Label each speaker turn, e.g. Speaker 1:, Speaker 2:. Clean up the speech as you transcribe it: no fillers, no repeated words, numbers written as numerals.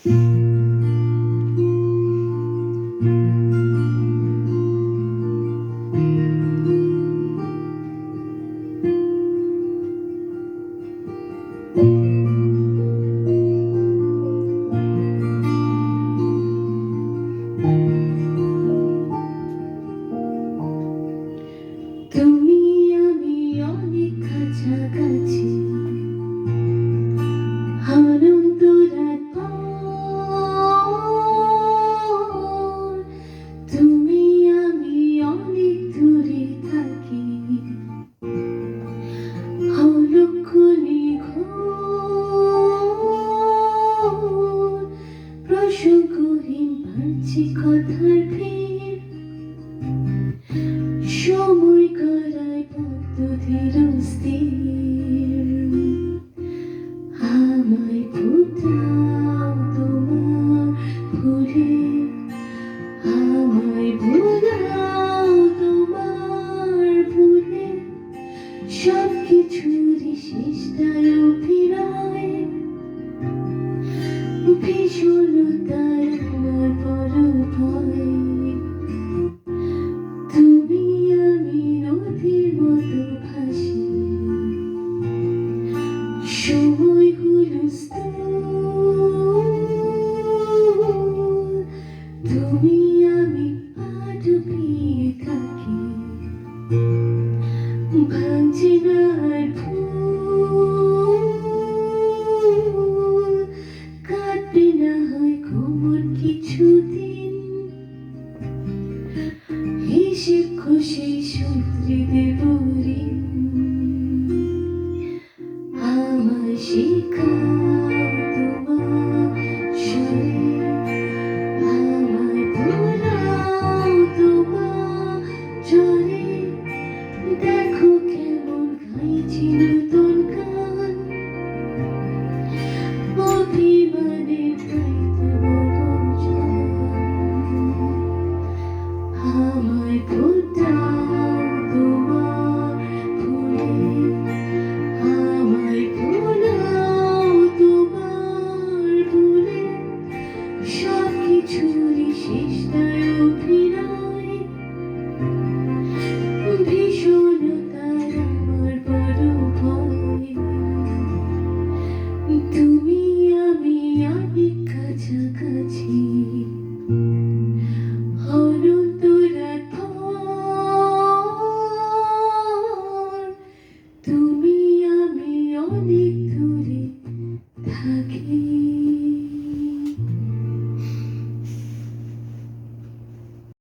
Speaker 1: তুমি আমি অনেক কাছাকাছি, অনন্ত রাত পর তুমি আমি অনেক দূরে থাকি, অলক্ষণে ঘোর প্রসঙ্গহীন বাড়ছে কথার ভিড়, সময় কারায় পদ্ধতির স্থির। আমায় ফোটাও তোমার ফুলে, আমায় ভোলাও তোমার ভুলে, সব কিছুরই শেষটায় অভিনয়, ভীষণতার